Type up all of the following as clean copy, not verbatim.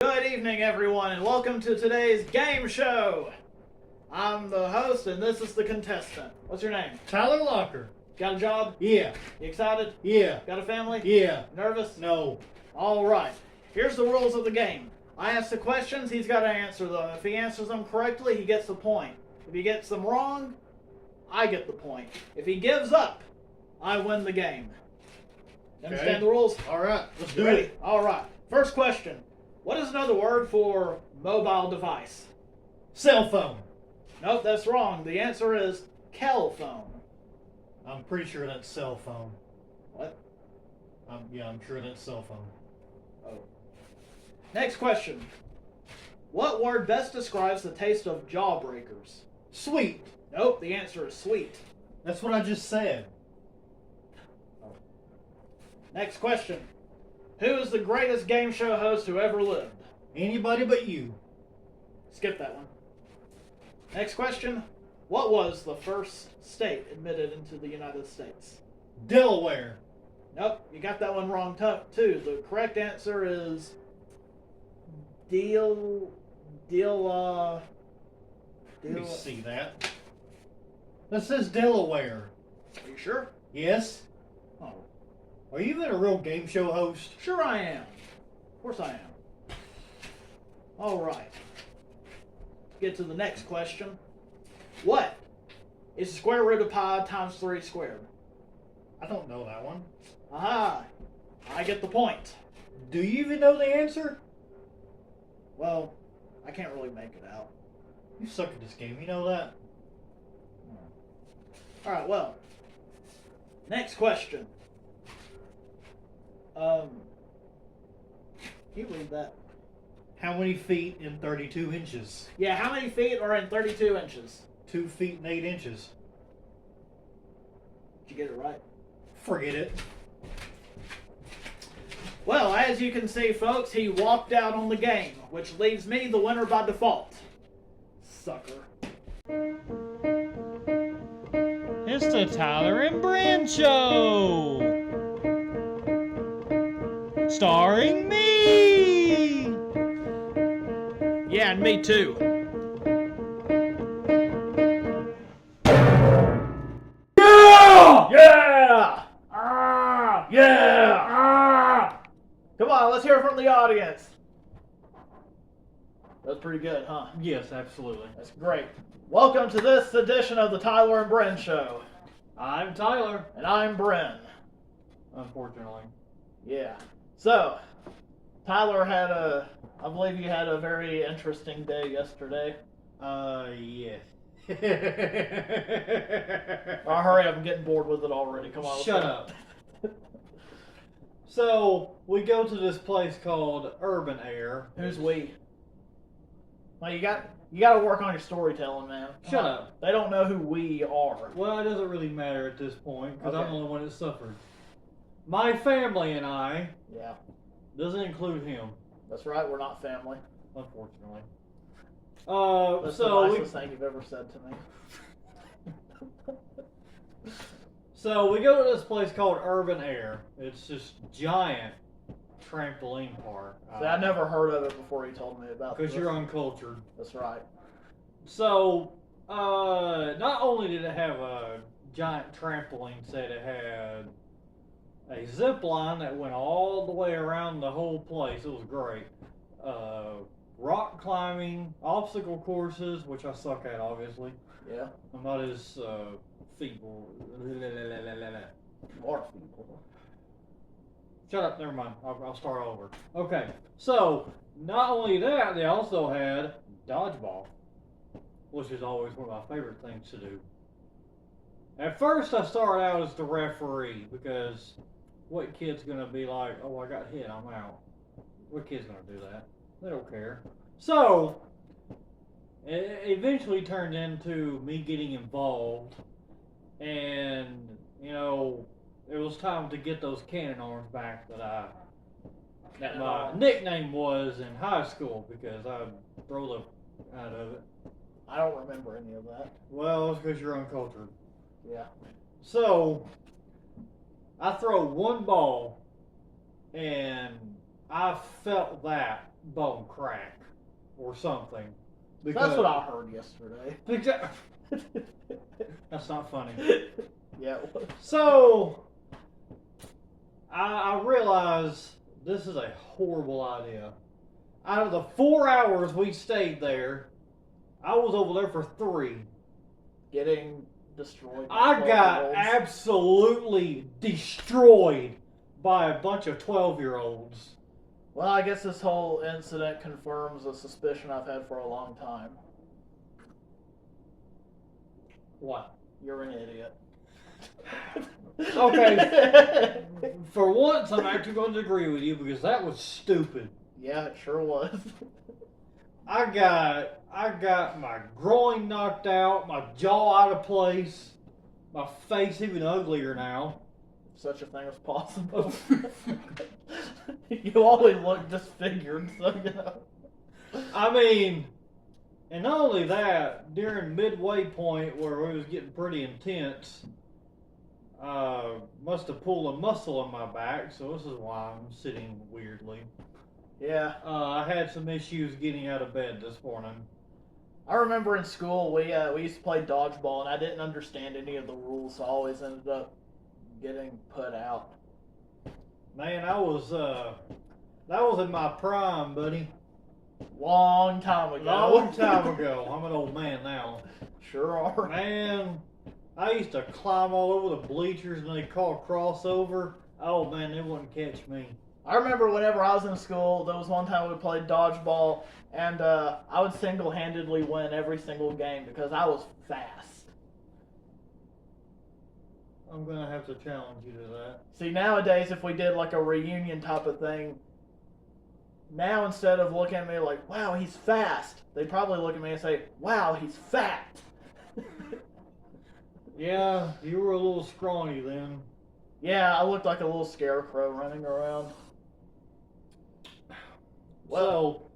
Good evening, everyone, and welcome to today's game show. I'm the host, and this is the contestant. What's your name? Tyler Locker. Got a job? Yeah. You excited? Yeah. Got a family? Yeah. Nervous? No. All right. Here's the rules of the game. I ask the questions, he's got to answer them. If he answers them correctly, he gets the point. If he gets them wrong, I get the point. If he gives up, I win the game. You understand the rules? All right. Let's do Ready? it. All right. First question. What is another word for mobile device? Cell phone. Nope, that's wrong. The answer is kel phone. I'm pretty sure that's cell phone. What? I'm sure that's cell phone. Oh. Next question. What word best describes the taste of jawbreakers? Sweet. Nope, the answer is sweet. That's what I just said. Next question. Who is the greatest game show host who ever lived? Anybody but you. Skip that one. Next question. What was the first state admitted into the United States? Delaware. Nope, you got that one wrong too. The correct answer is Let me see that. That says Delaware. Are you sure? Yes. Oh. Are you even a real game show host? Sure I am. Of course I am. All right. Let's get to the next question. What is the square root of pi times 3 squared? I don't know that one. Aha! I get the point. Do you even know the answer? Well, I can't really make it out. You suck at this game. You know that? All right, well. Next question. Can you read that? How many feet in 32 inches? Yeah, how many feet are in 32 inches? 2 feet and 8 inches. Did you get it right? Forget it. Well, as you can see, folks, he walked out on the game, which leaves me the winner by default. Sucker. It's the Tyler and Bren Show! Starring me! Yeah, and me too. Yeah! Yeah! Ah! Yeah! Ah! Come on, let's hear it from the audience. That's pretty good, huh? Yes, absolutely. That's great. Welcome to this edition of the Tyler and Bren Show. I'm Tyler. And I'm Bren. Unfortunately. Yeah. So, Tyler I believe you had a very interesting day yesterday. Yeah. Oh, hurry up, I'm getting bored with it already. Come on. Shut up. So, we go to this place called Urban Air. Who's we? Well, you got to work on your storytelling, man. Shut up. They don't know who we are. Well, it doesn't really matter at this point, because Okay. I'm the only one that suffered. My family and I, Yeah, doesn't include him, that's right. We're not family. unfortunately. That's So the we nicest thing you've ever said to me. So we go to this place called Urban Air. It's this giant trampoline park. See, I never heard of it before you told me about it. Because you're uncultured. That's right. So, not only did it have a giant trampoline set, it had a zip line that went all the way around the whole place. It was great. Rock climbing, obstacle courses, which I suck at, obviously. Yeah. I'm not as feeble. More people. Shut up, never mind. I'll start over. Okay, so not only that, they also had dodgeball, which is always one of my favorite things to do. At first, I started out as the referee because what kid's gonna be like, oh, I got hit, I'm out? What kid's gonna do that? They don't care. So, it eventually turned into me getting involved, and, you know, it was time to get those cannon arms back that my nickname was in high school because I throw the out of it. I don't remember any of that. Well, it's because you're uncultured. Yeah. So, I throw one ball, and I felt that bone crack or something. That's what I heard yesterday. That's not funny. Yeah, it was. So, I realized this is a horrible idea. Out of the 4 hours we stayed there, I was over there for 3. Getting destroyed. I got absolutely destroyed by a bunch of 12-year-olds. Well, I guess this whole incident confirms a suspicion I've had for a long time. What? You're an idiot. Okay. For once, I'm actually going to agree with you because that was stupid. Yeah, it sure was. I got my groin knocked out, my jaw out of place, my face even uglier now. Such a thing as possible. You always look disfigured, so you know. I mean, and not only that, during midway point where it was getting pretty intense, must have pulled a muscle in my back, so this is why I'm sitting weirdly. Yeah. I had some issues getting out of bed this morning. I remember in school we used to play dodgeball, and I didn't understand any of the rules, so I always ended up getting put out. Man, that was in my prime, buddy. Long time ago. Long time ago. I'm an old man now. Sure are. Man, I used to climb all over the bleachers and they call crossover. Oh man, they wouldn't catch me. I remember whenever I was in school, there was one time we played dodgeball, and I would single-handedly win every single game because I was fast. I'm gonna have to challenge you to that. See, nowadays, if we did like a reunion type of thing, now instead of looking at me like, wow, he's fast, they'd probably look at me and say, wow, he's fat. Yeah, you were a little scrawny then. Yeah, I looked like a little scarecrow running around. Well,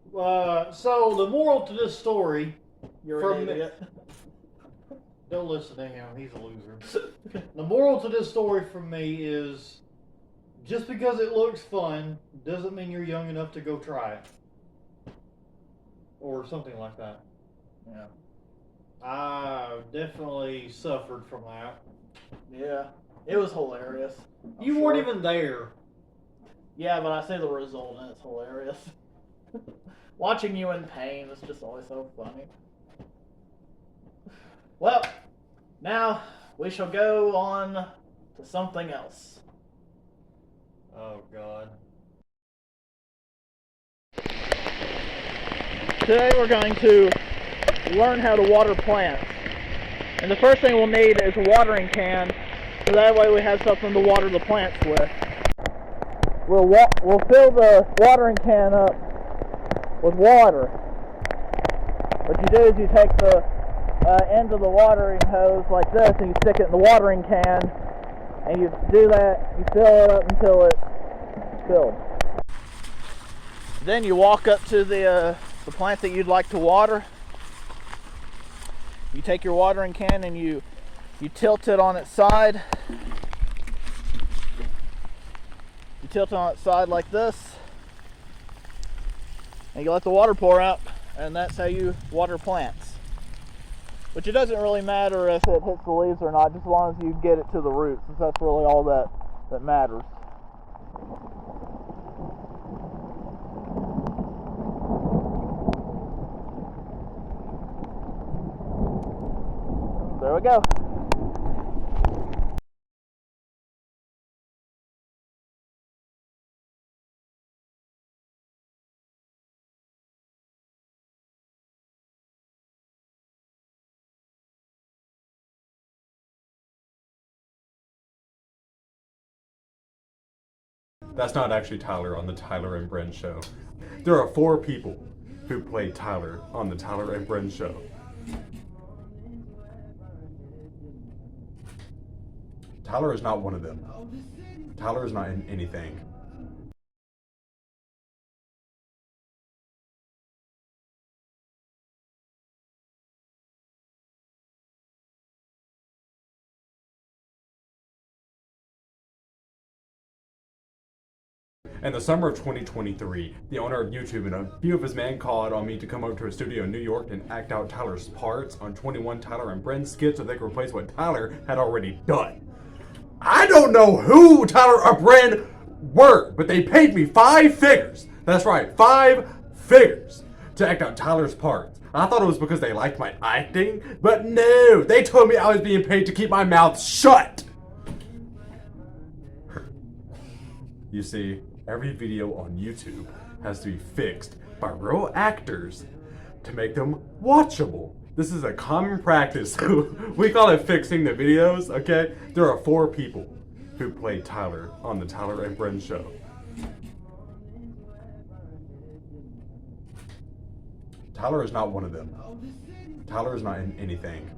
so the moral to this story, You're an idiot. don't listen to him, he's a loser. The moral to this story from me is, just because it looks fun doesn't mean you're young enough to go try it. Or something like that. Yeah. I definitely suffered from that. Yeah. It was hilarious. You weren't even there. Yeah, but I see the result and it's hilarious. Watching you in pain is just always so funny. Well, now we shall go on to something else. Oh, God. Today we're going to learn how to water plants. And the first thing we'll need is a watering can, so that way we have something to water the plants with. We'll fill the watering can up with water. What you do is you take the end of the watering hose like this and you stick it in the watering can, and you do that, you fill it up until it's filled. Then you walk up to the plant that you'd like to water. You take your watering can and you tilt it on its side. You tilt it on its side like this, and you let the water pour out, and that's how you water plants. Which it doesn't really matter if it hits the leaves or not, just as long as you get it to the roots, since that's really all that matters. There we go. That's not actually Tyler on the Tyler and Bren show. There are 4 people who played Tyler on the Tyler and Bren show. Tyler is not one of them. Tyler is not in anything. In the summer of 2023, the owner of YouTube and a few of his men called on me to come over to a studio in New York and act out Tyler's parts on 21 Tyler and Bren skits so they could replace what Tyler had already done. I don't know who Tyler or Bren were, but they paid me 5 figures. That's right, 5 figures to act out Tyler's parts. I thought it was because they liked my acting, but no, they told me I was being paid to keep my mouth shut. You see, every video on YouTube has to be fixed by real actors to make them watchable. This is a common practice. We call it fixing the videos, okay? There are 4 people who played Tyler on the Tyler and Bren show. Tyler is not one of them. Tyler is not in anything.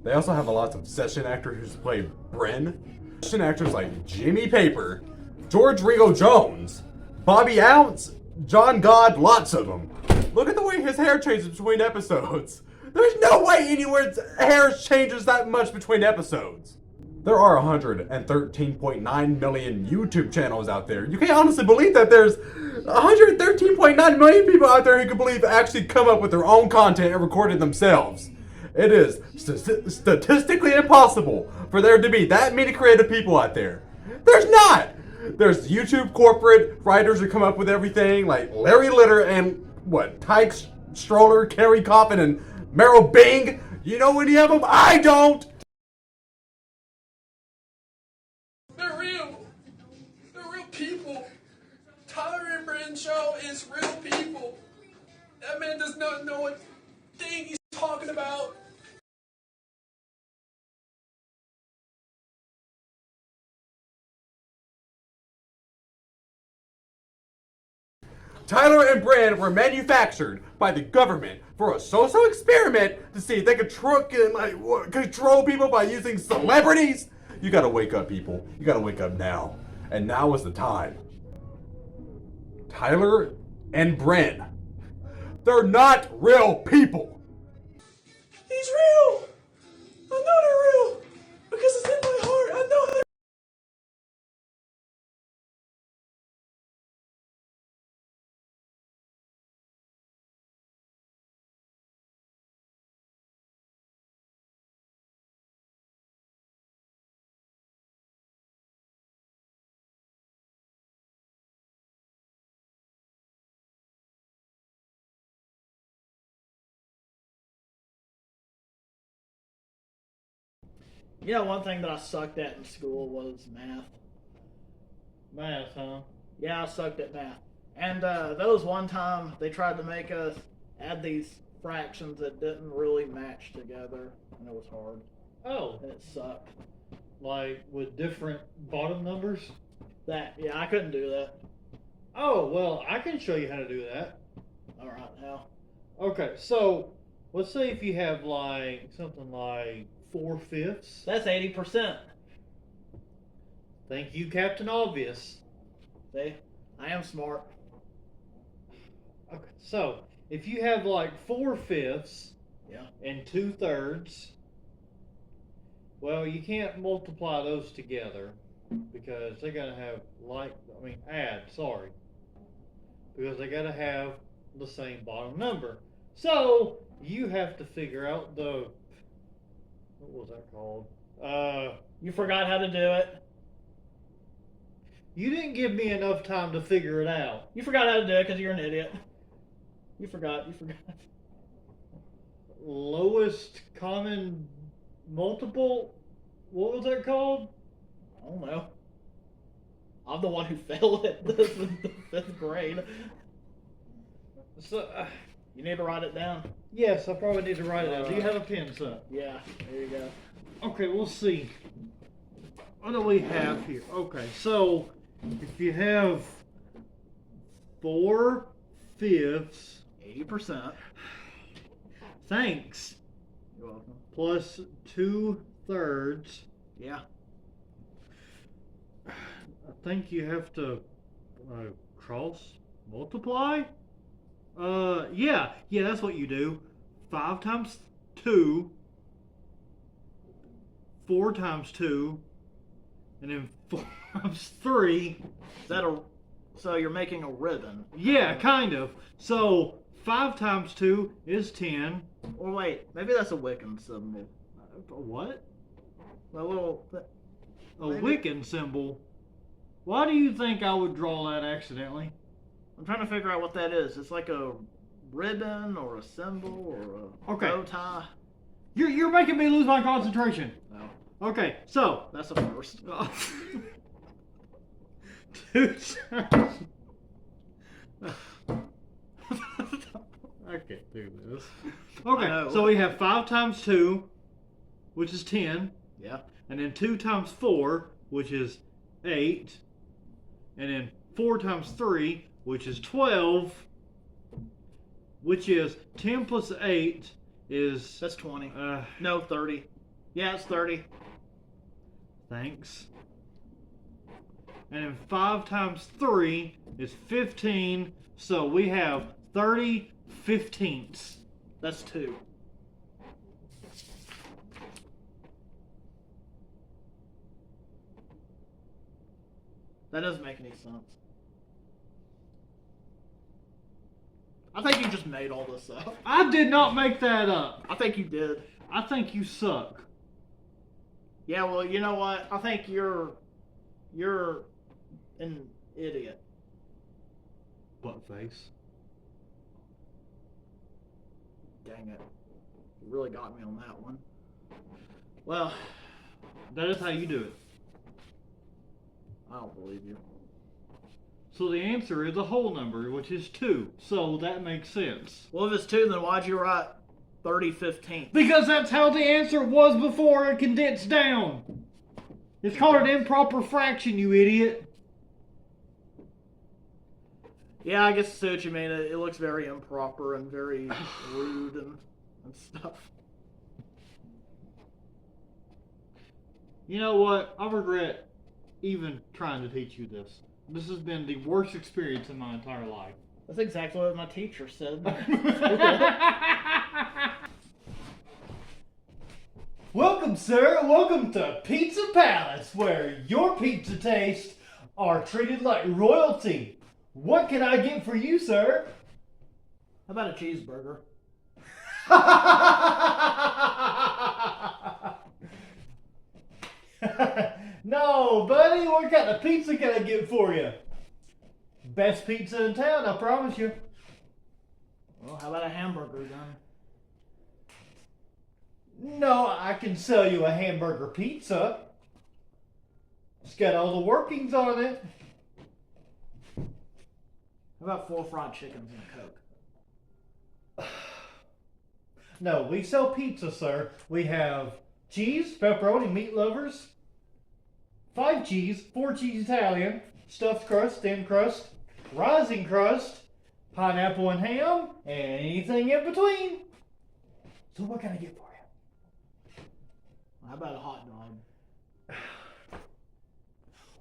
They also have a lot of session actors who play Bren. Session actors like Jimi Paper, George Ringo Jones, Bobby Ounce, John God, lots of them. Look at the way his hair changes between episodes. There's no way anyone's hair changes that much between episodes. There are 113.9 million YouTube channels out there. You can't honestly believe that there's 113.9 million people out there who can believe actually come up with their own content and record it themselves. It is statistically impossible for there to be that many creative people out there. There's not. There's YouTube corporate writers who come up with everything, like Larry Litter and Tyke Stroller, Kerry Coffin, and Meryl Bing. You know any of them? I don't. They're real. They're real people. Tyler and Bren show is real people. That man does not know what thing he's talking about. Tyler and Bren were manufactured by the government for a social experiment to see if they could control people by using celebrities. You gotta wake up, people. You gotta wake up now. And now is the time. Tyler and Bren, they're not real people. He's real. I know they're real because it's in my heart. I know they're You know, one thing that I sucked at in school was math. Math, huh? Yeah, I sucked at math. And there was one time they tried to make us add these fractions that didn't really match together, and it was hard. Oh, And it sucked. like with different bottom numbers? Yeah, I couldn't do that. Oh, well, I can show you how to do that. All right, now. Okay, so let's say if you have like something like 4/5. That's 80%. Thank you, Captain Obvious. See? I am smart. Okay, so if you have like 4/5 Yeah. and 2/3, well, you can't multiply those together because they're gonna have because they gotta have the same bottom number. So you have to figure out what was that called? You forgot how to do it. You didn't give me enough time to figure it out. You forgot how to do it because you're an idiot. You forgot. Lowest common multiple? What was that called? I don't know. I'm the one who failed at this in the 5th grade. So, You need to write it down. yes, I probably need to write it down. Do you have a pen, son? Yeah, there you go. Okay, we'll see. What do we have here? Okay, so if you have 4/5, 80%. thanks, You're welcome. plus 2/3, Yeah. I think you have to cross multiply. Yeah, that's what you do. 5 times 2, 4 times 2, and then 4 times 3. Is that a? So you're making a ribbon? Yeah, kind of. So 5 times 2 is 10. Or wait, maybe that's a Wiccan symbol. What? A little. A Maybe. Wiccan symbol. Why do you think I would draw that accidentally? I'm trying to figure out what that is. It's like a ribbon or a symbol or a Okay. bow tie. You're making me lose my concentration. No, Okay, so that's a first. 2 times. I can't do this. I Okay, know. so we have 5 times 2, which is 10, Yeah. and then 2 times 4, which is 8, and then 4 times 3, which is 12, which is 10 plus 8 is... That's 20. No, 30. Yeah, it's 30. Thanks. And then 5 times 3 is 15, so we have 30 15ths. That's 2. That doesn't make any sense. I think you just made all this up. I did not make that up. I think you did. I think you suck. Yeah, well, you know what? I think you're an idiot. Butt face. Dang it. You really got me on that one. Well, That is how you do it. I don't believe you. So the answer is a whole number, which is 2. So that makes sense. Well, if it's 2, then why'd you write 30 15th? Because that's how the answer was before it condensed down. It's called an improper fraction, you idiot. Yeah, I guess I see what you mean. It looks very improper and very rude and stuff. You know what? I regret even trying to teach you this. This has been the worst experience in my entire life. That's exactly what my teacher said. Welcome, sir. Welcome to Pizza Palace, where your pizza tastes are treated like royalty. What can I get for you, sir? How about a cheeseburger? No, buddy. What kind of pizza can I get for you? Best pizza in town, I promise you. Well, how about a hamburger then? No, I can sell you a hamburger pizza. It's got all the workings on it. How about 4 fried chickens and a Coke? No, we sell pizza, sir. We have cheese, pepperoni, meat lovers, 5 cheese, 4 cheese Italian, stuffed crust, thin crust, rising crust, pineapple and ham, and anything in between. So what can I get for you? How about a hot dog?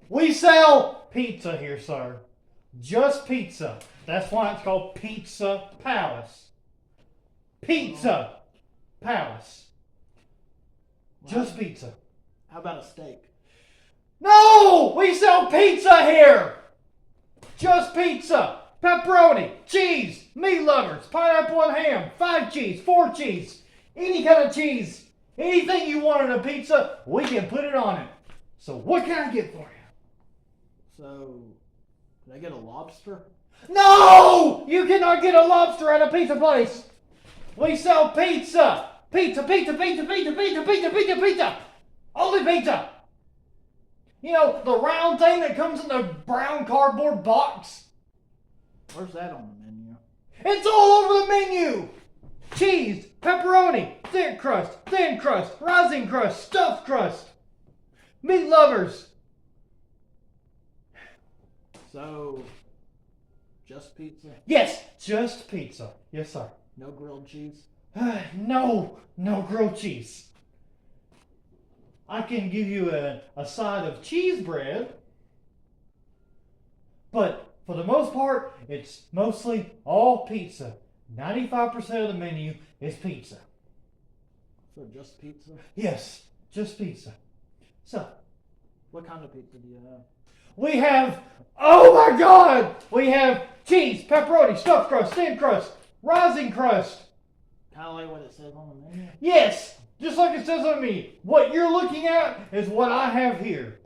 We sell pizza here, sir. Just pizza. That's why it's called Pizza Palace. Pizza Palace. Just pizza. How about a steak? No! We sell pizza here! Just pizza. Pepperoni, cheese, meat lovers, pineapple and ham, 5 cheese, 4 cheese, any kind of cheese. Anything you want in a pizza, we can put it on it. So what can I get for you? So, can I get a lobster? No! You cannot get a lobster at a pizza place. We sell pizza. Pizza, pizza, pizza, pizza, pizza, pizza, pizza, pizza. Only pizza. You know, the round thing that comes in the brown cardboard box? Where's that on the menu? It's all over the menu. Cheese, pepperoni, thin crust, rising crust, stuffed crust. Meat lovers. So, just pizza? Yes, just pizza. Yes, sir. No grilled cheese? No grilled cheese. I can give you a side of cheese bread, but for the most part, it's mostly all pizza. 95% of the menu is pizza. So just pizza? Yes, Just pizza. So, What kind of pizza do you have? we have, oh my God! We have cheese, pepperoni, stuffed crust, thin crust, rising crust. Kind of like what it says on the menu. Yes, just like it says on me. What you're looking at is what I have here.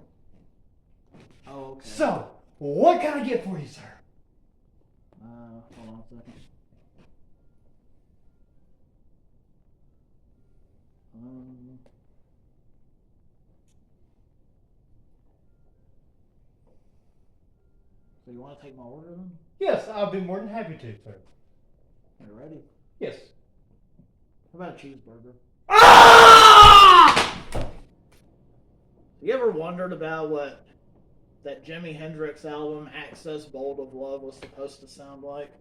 Oh, okay. So, what can I get for you, sir? Hold on a second. So you want to take my order then? Yes, I'll be more than happy to, sir. Are you ready? Yes. How about a cheeseburger? Ah! You ever wondered about what that Jimi Hendrix album, Access Bolt of Love, was supposed to sound like?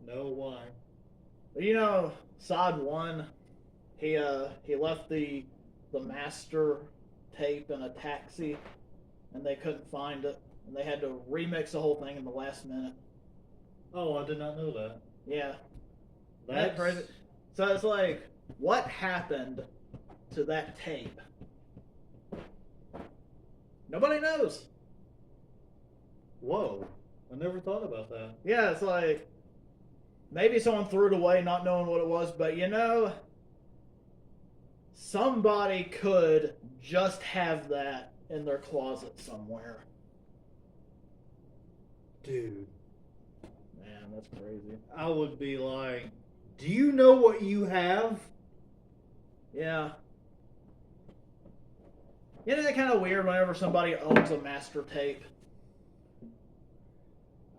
No, why? You know, side one, he left the master tape in a taxi, and they couldn't find it, and they had to remix the whole thing in the last minute. Oh, I did not know that. Yeah, That's crazy. So it's like, what happened to that tape? Nobody knows. Whoa, I never thought about that. Yeah, it's like, maybe someone threw it away not knowing what it was, but you know, somebody could just have that in their closet somewhere. Dude, Man, that's crazy. I would be like, do you know what you have? Yeah. Isn't it kind of weird whenever somebody owns a master tape?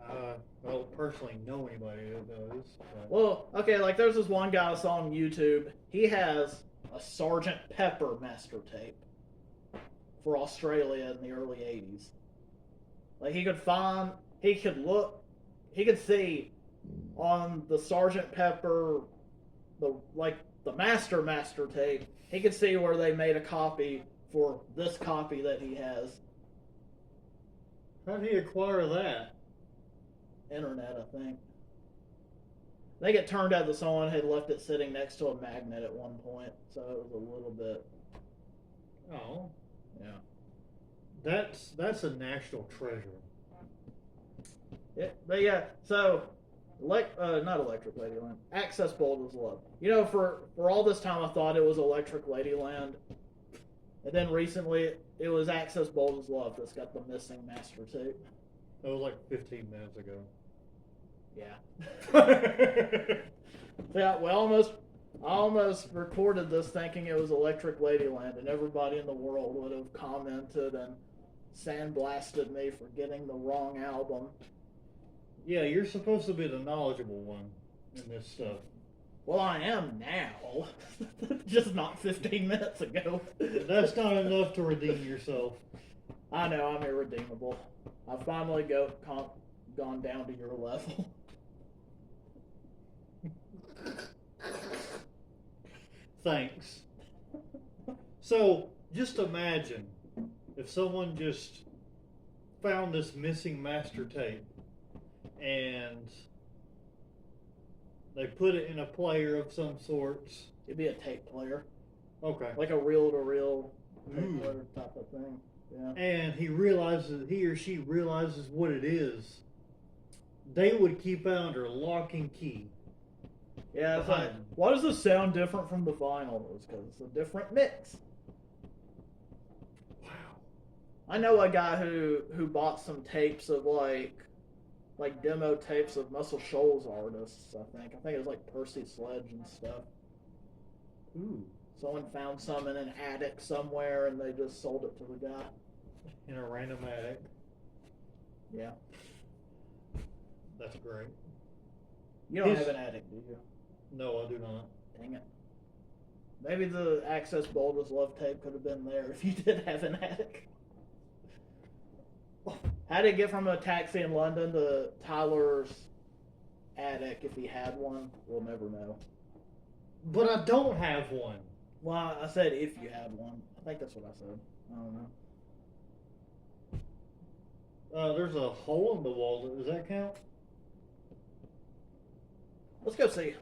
I don't personally know anybody that does. But... Well, okay, like there's this one guy I saw on YouTube. He has a Sgt. Pepper master tape for Australia in the early 80s. Like he could see on the Sgt. Pepper, the master tape, he could see where they made a copy for this copy that he has. How did he acquire that? Internet, I think. I think it turned out that someone had left it sitting next to a magnet at one point, so it was a little bit. Oh, Yeah. that's a national treasure. Yeah, but yeah, so not Electric Ladyland. Access Bolt is Love. You know, for all this time I thought it was Electric Ladyland. And then recently it was Access Bolt is Love that's got the missing master tape. That was like 15 minutes ago. Yeah. Yeah, I almost recorded this thinking it was Electric Ladyland, and everybody in the world would have commented and sandblasted me for getting the wrong album. Yeah, you're supposed to be the knowledgeable one in this stuff. Well, I am now. Just not 15 minutes ago. That's not enough to redeem yourself. I know, I'm irredeemable. I've finally gone down to your level. Thanks. So, just imagine if someone just found this missing master tape and they put it in a player of some sorts. It'd be a tape player. Okay. Like a reel-to-reel tape player type of thing. Yeah. And he or she realizes what it is. They would keep it under lock and key. Yeah, it's like, why does this sound different from the vinyl? It's because it's a different mix. Wow. I know a guy who bought some tapes of like demo tapes of Muscle Shoals artists, I think. I think it was like Percy Sledge and stuff. Ooh. Someone found some in an attic somewhere and they just sold it to the guy. In a random attic. Yeah. That's great. You don't have an attic, do you? No, I do not. Dang it. Maybe the Access Bolt is Love tape could have been there if you did have an attic. How did it get from a taxi in London to Tyler's attic if he had one? We'll never know. But I don't have one. Well, I said if you had one. I think that's what I said. I don't know. There's a hole in the wall. Does that count? Let's go see.